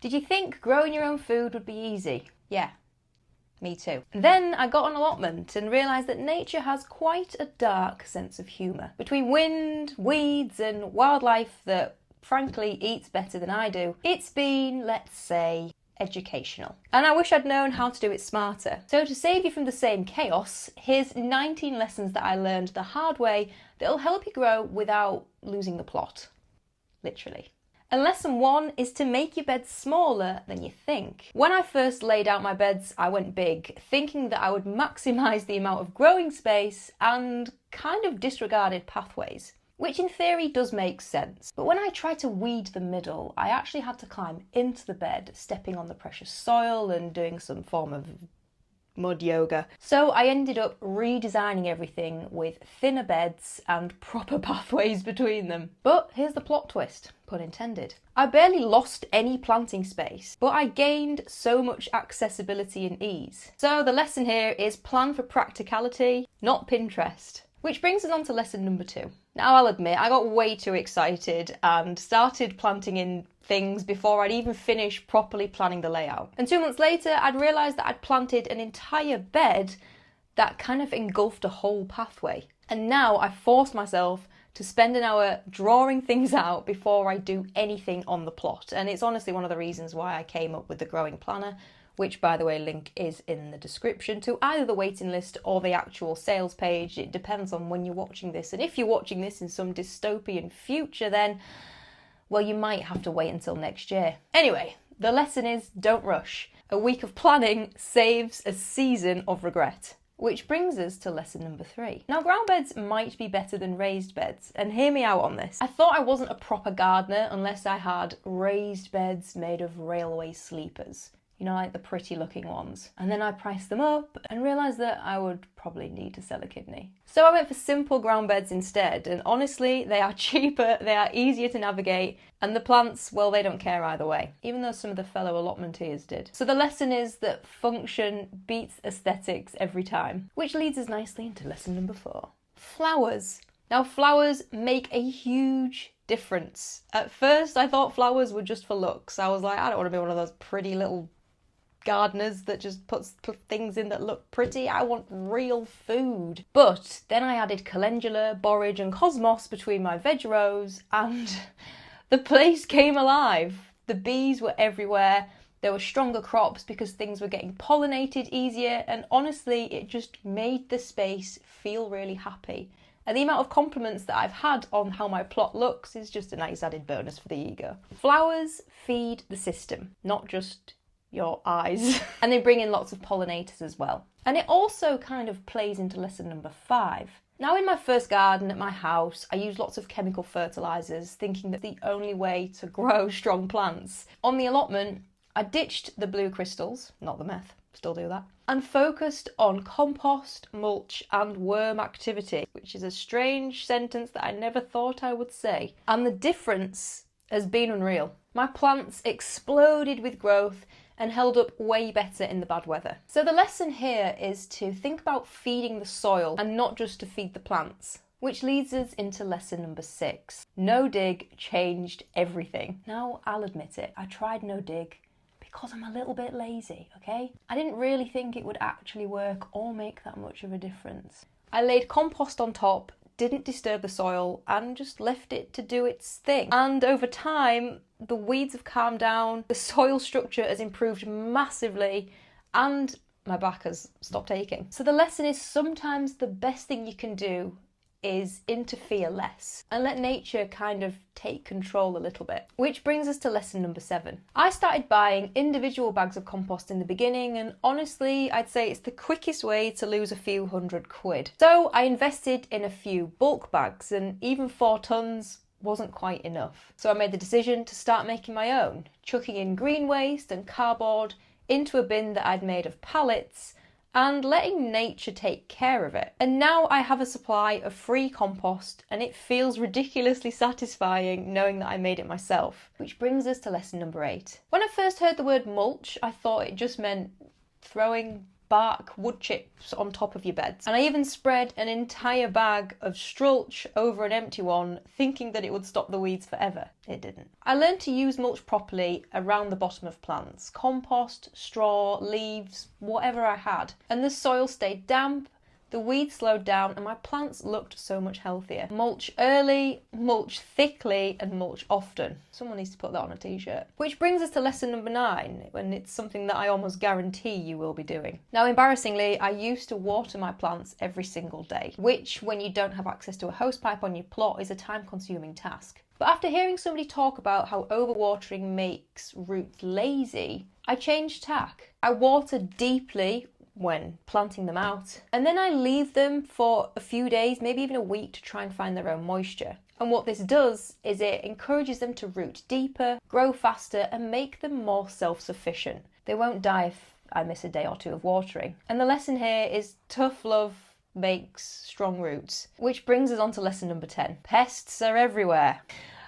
Did you think growing your own food would be easy? Yeah, me too. Then I got an allotment and realised that nature has quite a dark sense of humour. Between wind, weeds and wildlife that frankly eats better than I do, it's been, let's say, educational. And I wish I'd known how to do it smarter. So to save you from the same chaos, here's 19 lessons that I learned the hard way that'll help you grow without losing the plot. Literally. And lesson 1 is to make your beds smaller than you think. When I first laid out my beds, I went big, thinking that I would maximise the amount of growing space and kind of disregarded pathways, which in theory does make sense. But when I tried to weed the middle, I actually had to climb into the bed, stepping on the precious soil and doing some form of mud yoga. So I ended up redesigning everything with thinner beds and proper pathways between them. But here's the plot twist, pun intended. I barely lost any planting space, but I gained so much accessibility and ease. So the lesson here is plan for practicality, not Pinterest. Which brings us on to lesson number 2. Now I'll admit, I got way too excited and started planting in things before I'd even finished properly planning the layout. And 2 months later, I'd realised that I'd planted an entire bed that kind of engulfed a whole pathway. And now I forced myself to spend an hour drawing things out before I do anything on the plot. And it's honestly one of the reasons why I came up with the growing planner, which, by the way, link is in the description to either the waiting list or the actual sales page. It depends on when you're watching this. And if you're watching this in some dystopian future, then, well, you might have to wait until next year. Anyway, the lesson is don't rush. A week of planning saves a season of regret. Which brings us to lesson number 3. Now, ground beds might be better than raised beds, and hear me out on this. I thought I wasn't a proper gardener unless I had raised beds made of railway sleepers. You know, like the pretty looking ones. And then I priced them up and realised that I would probably need to sell a kidney. So I went for simple ground beds instead, and honestly, they are cheaper, they are easier to navigate, and the plants, well, they don't care either way, even though some of the fellow allotmenteers did. So the lesson is that function beats aesthetics every time, which leads us nicely into lesson number 4. Flowers. Now, flowers make a huge difference. At first, I thought flowers were just for looks. I was like, I don't want to be one of those pretty little gardeners that just puts things in that look pretty. I want real food. But then I added calendula, borage and cosmos between my veg rows and the place came alive. The bees were everywhere. There were stronger crops because things were getting pollinated easier, and honestly it just made the space feel really happy. And the amount of compliments that I've had on how my plot looks is just a nice added bonus for the ego. Flowers feed the system, not just your eyes. And they bring in lots of pollinators as well. And it also kind of plays into lesson number 5. Now, in my first garden at my house, I used lots of chemical fertilisers, thinking that the only way to grow strong plants. On the allotment, I ditched the blue crystals, not the meth, still do that, and focused on compost, mulch and worm activity, which is a strange sentence that I never thought I would say. And the difference has been unreal. My plants exploded with growth and held up way better in the bad weather. So the lesson here is to think about feeding the soil and not just to feed the plants. Which leads us into lesson number 6. No dig changed everything. Now, I'll admit it, I tried no dig because I'm a little bit lazy, okay? I didn't really think it would actually work or make that much of a difference. I laid compost on top, didn't disturb the soil, and just left it to do its thing. And over time, the weeds have calmed down, the soil structure has improved massively, and my back has stopped aching. So the lesson is sometimes the best thing you can do is interfere less and let nature kind of take control a little bit. Which brings us to lesson number 7. I started buying individual bags of compost in the beginning, and honestly I'd say it's the quickest way to lose a few £100. So I invested in a few bulk bags, and even 4 tons wasn't quite enough. So I made the decision to start making my own, chucking in green waste and cardboard into a bin that I'd made of pallets and letting nature take care of it. And now I have a supply of free compost, and it feels ridiculously satisfying knowing that I made it myself. Which brings us to lesson number 8. When I first heard the word mulch, I thought it just meant throwing bark wood chips on top of your beds. And I even spread an entire bag of Strulch over an empty one, thinking that it would stop the weeds forever. It didn't. I learned to use mulch properly around the bottom of plants. Compost, straw, leaves, whatever I had. And the soil stayed damp, the weeds slowed down, and my plants looked so much healthier. Mulch early, mulch thickly, and mulch often. Someone needs to put that on a t-shirt. Which brings us to lesson number 9, and it's something that I almost guarantee you will be doing. Now, embarrassingly, I used to water my plants every single day, which, when you don't have access to a hosepipe on your plot, is a time-consuming task. But after hearing somebody talk about how overwatering makes roots lazy, I changed tack. I water deeply when planting them out, and then I leave them for a few days, maybe even a week, to try and find their own moisture. And what this does is it encourages them to root deeper, grow faster, and make them more self-sufficient. They won't die if I miss a day or two of watering. And the lesson here is tough love makes strong roots, which brings us on to lesson number 10. Pests are everywhere.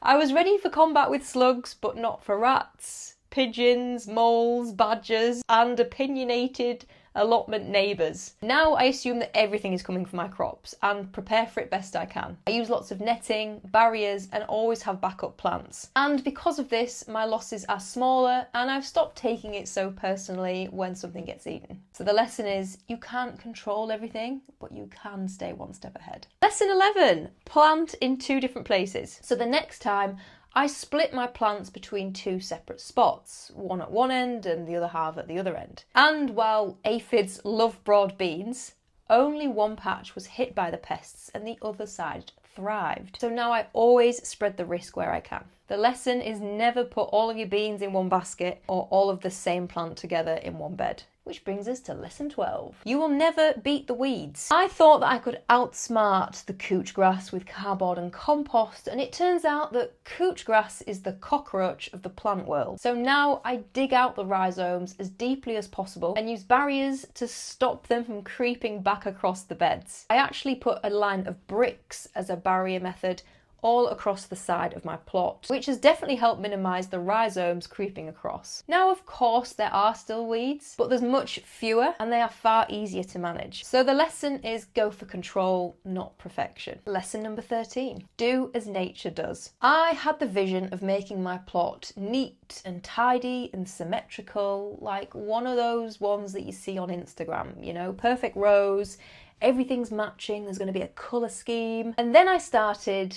I was ready for combat with slugs, but not for rats, pigeons, moles, badgers, and opinionated allotment neighbours. Now I assume that everything is coming for my crops and prepare for it best I can. I use lots of netting, barriers, and always have backup plants. And because of this, my losses are smaller, and I've stopped taking it so personally when something gets eaten. So the lesson is, you can't control everything, but you can stay one step ahead. Lesson 11, plant in 2 different places. So the next time, I split my plants between 2 separate spots, one at one end and the other half at the other end. And while aphids love broad beans, only one patch was hit by the pests and the other side thrived. So now I always spread the risk where I can. The lesson is never put all of your beans in one basket or all of the same plant together in one bed. Which brings us to lesson 12. You will never beat the weeds. I thought that I could outsmart the couch grass with cardboard and compost, and it turns out that couch grass is the cockroach of the plant world. So now I dig out the rhizomes as deeply as possible and use barriers to stop them from creeping back across the beds. I actually put a line of bricks as a barrier method all across the side of my plot, which has definitely helped minimise the rhizomes creeping across. Now, of course, there are still weeds, but there's much fewer and they are far easier to manage. So the lesson is go for control, not perfection. Lesson number 13, do as nature does. I had the vision of making my plot neat and tidy and symmetrical, like one of those ones that you see on Instagram, you know, perfect rows, everything's matching, there's going to be a colour scheme. And then I started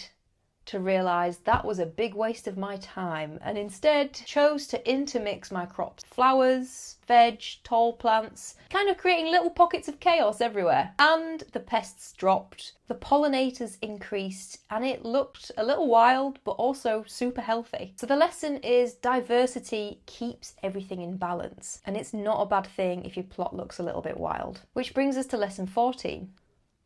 to realise that was a big waste of my time, and instead chose to intermix my crops. Flowers, veg, tall plants, kind of creating little pockets of chaos everywhere. And the pests dropped, the pollinators increased, and it looked a little wild but also super healthy. So the lesson is diversity keeps everything in balance, and it's not a bad thing if your plot looks a little bit wild. Which brings us to lesson 14.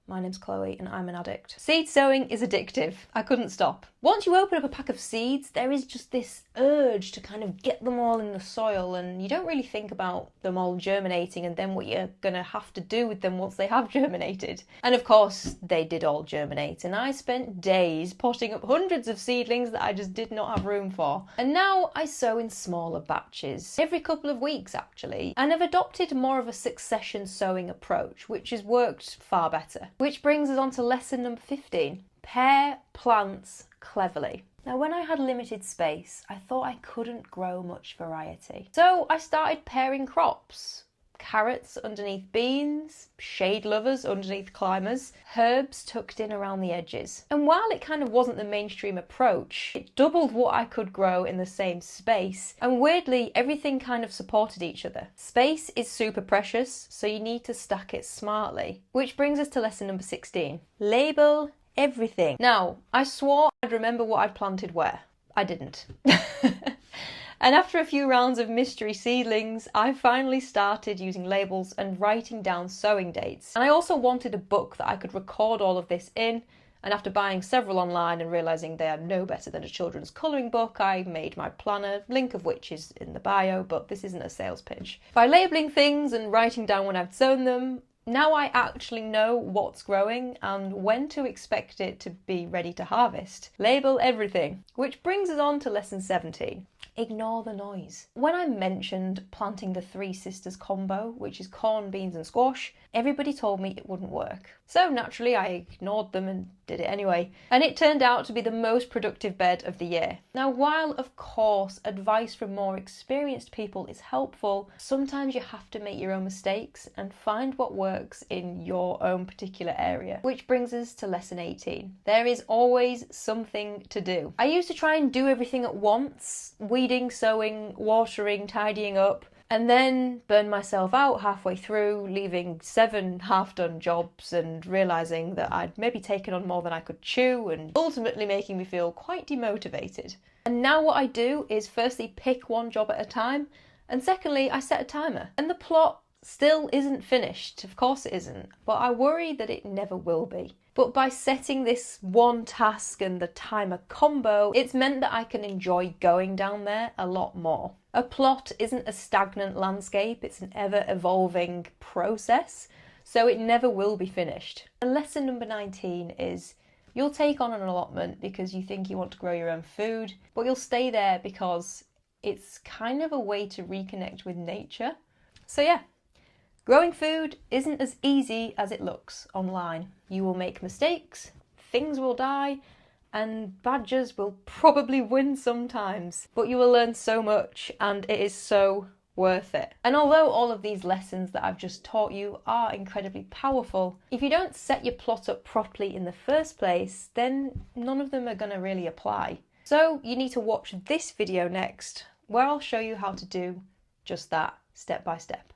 My name's Chloe and I'm an addict. Seed sowing is addictive. I couldn't stop. Once you open up a pack of seeds, there is just this urge to kind of get them all in the soil, and you don't really think about them all germinating and then what you're going to have to do with them once they have germinated. And of course, they did all germinate, and I spent days potting up hundreds of seedlings that I just did not have room for. And now I sow in smaller batches, every couple of weeks actually, and I've adopted more of a succession sowing approach, which has worked far better. Which brings us on to lesson number 15. Pair plants cleverly. Now, when I had limited space, I thought I couldn't grow much variety. So I started pairing crops. Carrots underneath beans, shade lovers underneath climbers, herbs tucked in around the edges. And while it kind of wasn't the mainstream approach, it doubled what I could grow in the same space. And weirdly, everything kind of supported each other. Space is super precious, so you need to stack it smartly. Which brings us to lesson number 16. Label everything. Now, I swore I'd remember what I'd planted where. I didn't. And after a few rounds of mystery seedlings, I finally started using labels and writing down sowing dates. And I also wanted a book that I could record all of this in, and after buying several online and realising they are no better than a children's colouring book, I made my planner, link of which is in the bio, but this isn't a sales pitch. By labelling things and writing down when I've sown them, now I actually know what's growing and when to expect it to be ready to harvest. Label everything. Which brings us on to lesson 17. Ignore the noise. When I mentioned planting the Three Sisters combo, which is corn, beans and squash, everybody told me it wouldn't work. So naturally I ignored them and did it anyway. And it turned out to be the most productive bed of the year. Now, while of course advice from more experienced people is helpful, sometimes you have to make your own mistakes and find what works in your own particular area. Which brings us to lesson 18. There is always something to do. I used to try and do everything at once, weeding, sowing, watering, tidying up, and then burn myself out halfway through, leaving 7 half-done jobs and realising that I'd maybe taken on more than I could chew and ultimately making me feel quite demotivated. And now what I do is firstly pick one job at a time, and secondly I set a timer. And the plot still isn't finished, of course it isn't, but I worry that it never will be. But by setting this one task and the timer combo, it's meant that I can enjoy going down there a lot more. A plot isn't a stagnant landscape, it's an ever-evolving process, so it never will be finished. And lesson number 19 is you'll take on an allotment because you think you want to grow your own food, but you'll stay there because it's kind of a way to reconnect with nature. So yeah, growing food isn't as easy as it looks online. You will make mistakes, things will die, and badgers will probably win sometimes. But you will learn so much, and it is so worth it. And although all of these lessons that I've just taught you are incredibly powerful, if you don't set your plot up properly in the first place, then none of them are going to really apply. So you need to watch this video next, where I'll show you how to do just that, step by step.